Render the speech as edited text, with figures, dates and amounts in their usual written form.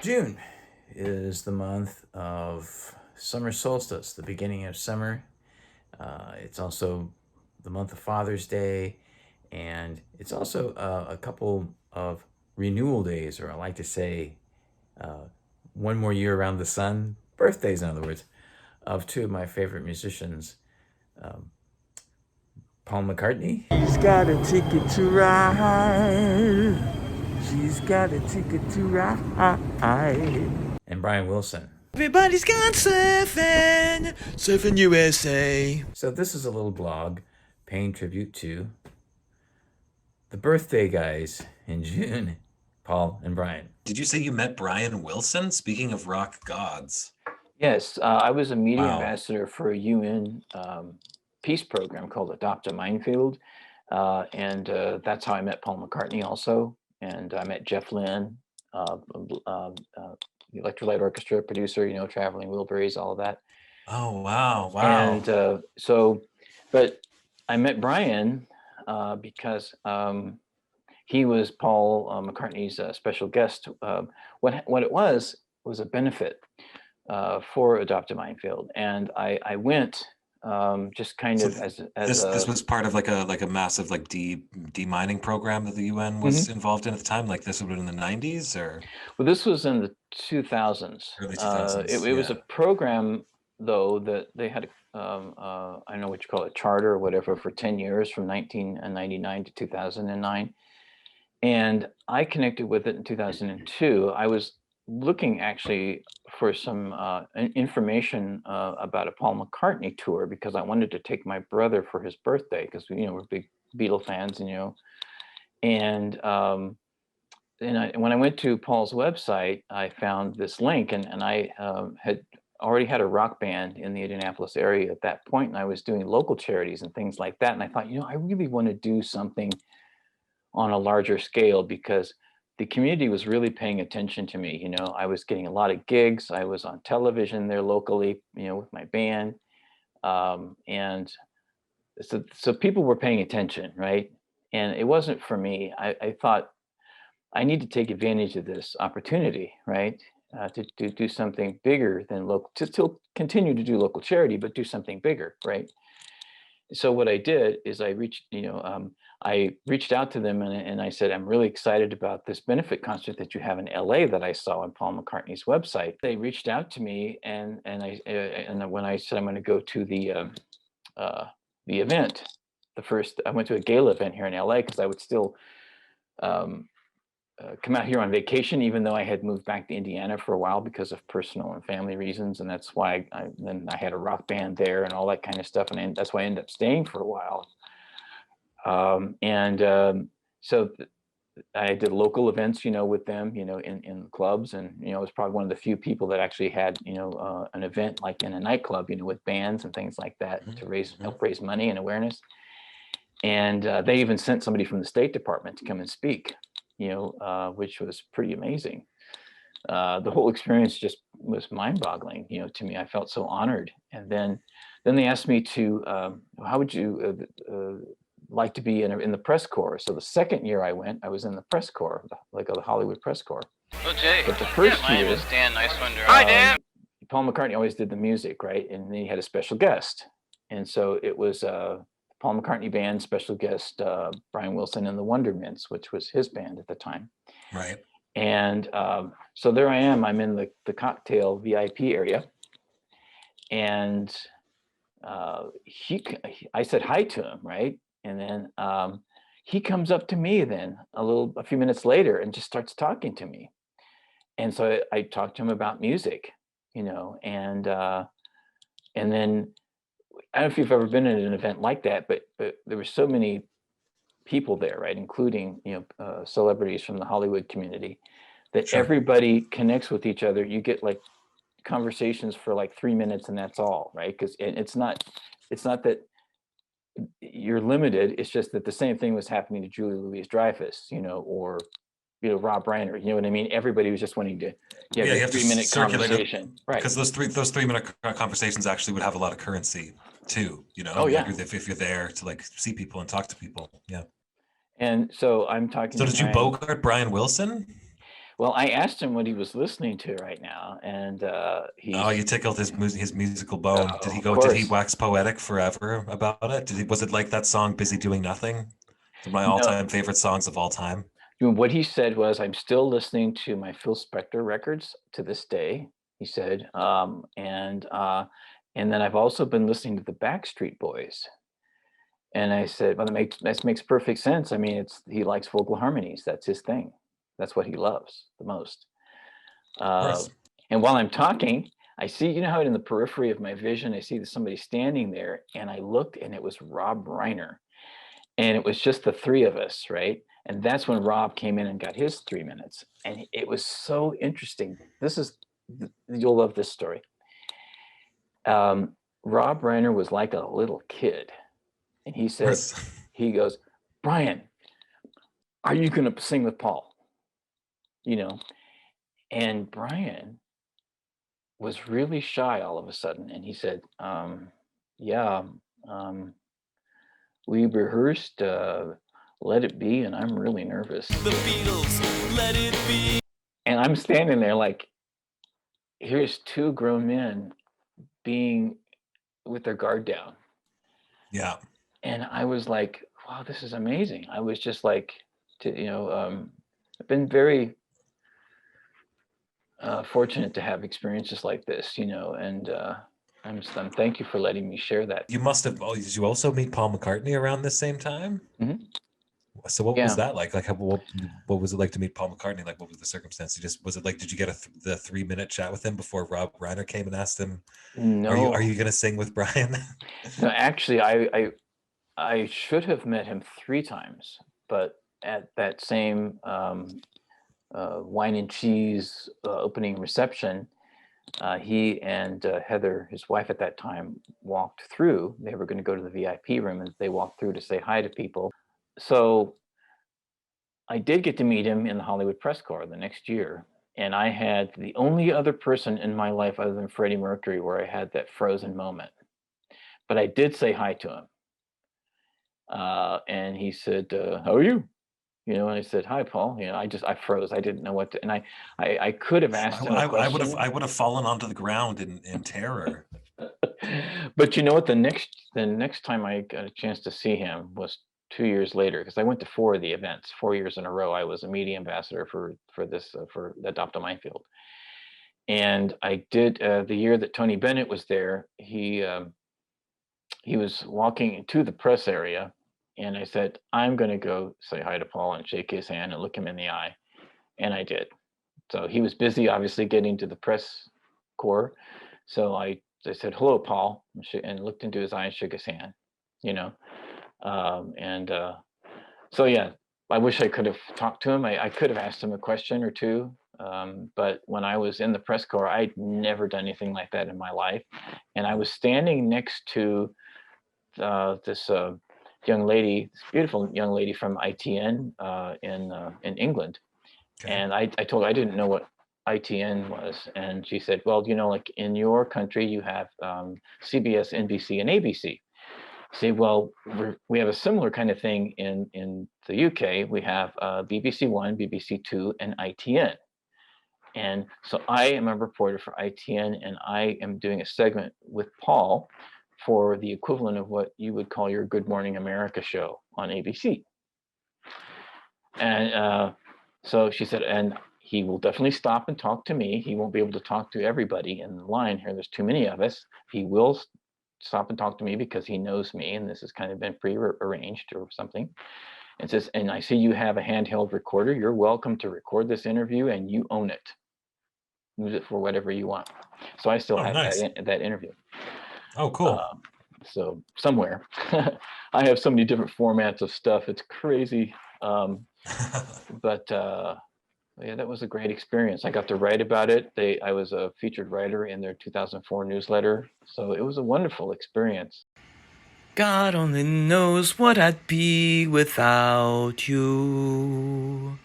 June is the month of summer solstice, the beginning of summer. It's also the month of Father's Day, and it's also a couple of renewal days, or I like to say, one more year around the sun, birthdays, in other words, of two of my favorite musicians, Paul McCartney. She's got a ticket to ride. She's got a ticket to ride. And Brian Wilson. Everybody's gone surfing, surfing USA. So this is a little blog paying tribute to the birthday guys in June, Paul and Brian. Did you say you met Brian Wilson? Speaking of rock gods. Yes, I was a media Wow. ambassador for a UN peace program called Adopt-A-Minefield, and that's how I met Paul McCartney also, and I met Jeff Lynne, the Electrolyte Orchestra producer, Traveling Wilburys, all of that. Oh, wow. And but I met Brian because he was Paul McCartney's special guest. What it was a benefit for Adopt-A-Minefield, and I went just kind of as this was part of like a massive like demining program that the UN was involved in at the time. Like this would have been in the 90s, or well, this was in the 2000s. Early 2000s. It was a program though that they had I don't know what you call it, charter or whatever, for 10 years from 1999 to 2009, and I connected with it in 2002. I was looking actually for some information about a Paul McCartney tour because I wanted to take my brother for his birthday because we're big Beatle fans, and when I went to Paul's website, I found this link, and I had already had a rock band in the Indianapolis area at that point, and I was doing local charities and things like that, and I thought, I really want to do something on a larger scale because the community was really paying attention to me. I was getting a lot of gigs. I was on television there locally, with my band. And so people were paying attention, right? And it wasn't for me. I thought I need to take advantage of this opportunity, right? To do something bigger than local, to still continue to do local charity, but do something bigger, right? So what I did is I reached out to them and I said, I'm really excited about this benefit concert that you have in LA that I saw on Paul McCartney's website. They reached out to me and when I said I'm going to go to the event, I went to a gala event here in LA because I would still come out here on vacation, even though I had moved back to Indiana for a while because of personal and family reasons. And that's why I had a rock band there and all that kind of stuff. And that's why I ended up staying for a while. So I did local events, with them, in clubs. And, I was probably one of the few people that actually had, an event like in a nightclub, with bands and things like that to help raise money and awareness. And they even sent somebody from the State Department to come and speak, which was pretty amazing. The whole experience just was mind-boggling, to me. I felt so honored. And then they asked me to, how would you like to be in the press corps? So the second year I went, I was in the press corps, like the Hollywood press corps. Oh, Jay. But the first my year, name is Dan Niswander. Hi, Dan. Paul McCartney always did the music, right? And then he had a special guest. And so it was Paul McCartney band, special guest Brian Wilson and the Wondermints, which was his band at the time. Right. And so there I am. I'm in the cocktail VIP area, and I said hi to him, right? And then he comes up to me then a few minutes later and just starts talking to me. And so I talked to him about music, and then I don't know if you've ever been at an event like that, but there were so many people there, right? Including, celebrities from the Hollywood community, that Sure. everybody connects with each other. You get like conversations for like 3 minutes and that's all, right? Because it's not that you're limited. It's just that the same thing was happening to Julie Louis-Dreyfus, or Rob Reiner. You know what I mean? Everybody was just wanting to You a have to 3-minute circulate it, conversation, right? because those 3-minute conversations actually would have a lot of currency too. Oh, yeah. If you're there to like see people and talk to people. Yeah. And so I'm talking. So to did you Brian. bogart Brian Wilson? Well, I asked him what he was listening to right now, and Oh, he's you tickled his musical bone. Did he of go? Did he course. wax poetic forever about it? Was it like that song "Busy Doing Nothing"? One of my No, all-time favorite songs of all time. what he said was, "I'm still listening to my Phil Spector records to this day," he said, and then I've also been listening to the Backstreet Boys. And I said, "Well, that makes perfect sense. I mean, he likes vocal harmonies. That's his thing. That's what he loves the most." Of Uh, course. and while I'm talking, I see, you know how in the periphery of my vision, I see that somebody standing there, and I looked, and it was Rob Reiner, and it was just the three of us, right? And that's when Rob came in and got his 3 minutes, and it was so interesting. You'll love this story. Rob Reiner was like a little kid, and he Of said, course. he goes, "Brian, are you going to sing with Paul?" You know, and Brian was really shy all of a sudden. And he said, "Yeah, um, we rehearsed Let It Be, and I'm really nervous." The Beatles, let it be. And I'm standing there like, here's two grown men being with their guard down. Yeah. And I was like, wow, this is amazing. I was just like, I've been very fortunate to have experiences like this, and I'm thank you for letting me share that. You must have. Oh, did you also meet Paul McCartney around this same time? Mhm. So what was Yeah. that like? Like, what was it like to meet Paul McCartney? Like, what was the circumstance? Was it like? Did you get the 3 minute chat with him before Rob Reiner came and asked him, are No, you gonna sing with Brian?" no, actually, I should have met him 3 times, but at that same wine and cheese opening reception, he and Heather, his wife at that time, walked through. They were going to go to the VIP room, and they walked through to say hi to people. So I did get to meet him in the Hollywood Press Corps the next year. And I had the only other person in my life other than Freddie Mercury where I had that frozen moment. But I did say hi to him. And he said, "How are you?" And I said, "Hi, Paul." I froze. I didn't know what to, and I could have asked him a question. I would have fallen onto the ground in terror. But you know what? The next time I got a chance to see him was 2 years later, because I went to 4 of the events, 4 years in a row. I was a media ambassador for this for Adopt-A-Minefield, and I did the year that Tony Bennett was there. He was walking to the press area, and I said, "I'm going to go say hi to Paul and shake his hand and look him in the eye," and I did. So he was busy, obviously, getting to the press corps. So I said, "Hello, Paul," and looked into his eye and shook his hand, you know. And so, yeah, I wish I could have talked to him. I could have asked him a question or two. But when I was in the press corps, I'd never done anything like that in my life. And I was standing next to this young lady, this beautiful young lady from ITN in England. Okay. And I told her I didn't know what ITN was, and she said, "Well, like in your country, you have CBS, NBC, and ABC." Say, "Well, we have a similar kind of thing in the UK. We have BBC One, BBC Two, and ITN." And so I am a reporter for ITN, and I am doing a segment with Paul for the equivalent of what you would call your Good Morning America show on ABC. And so she said, "And he will definitely stop and talk to me. He won't be able to talk to everybody in the line here. There's too many of us. He will stop and talk to me because he knows me, and this has kind of been pre-arranged or something." And says, "And I see you have a handheld recorder. You're welcome to record this interview, and you own it. Use it for whatever you want." So I still Oh, have nice. that interview. Oh, cool. So somewhere, I have so many different formats of stuff. It's crazy. But yeah, that was a great experience. I got to write about it. I was a featured writer in their 2004 newsletter. So it was a wonderful experience. God only knows what I'd be without you.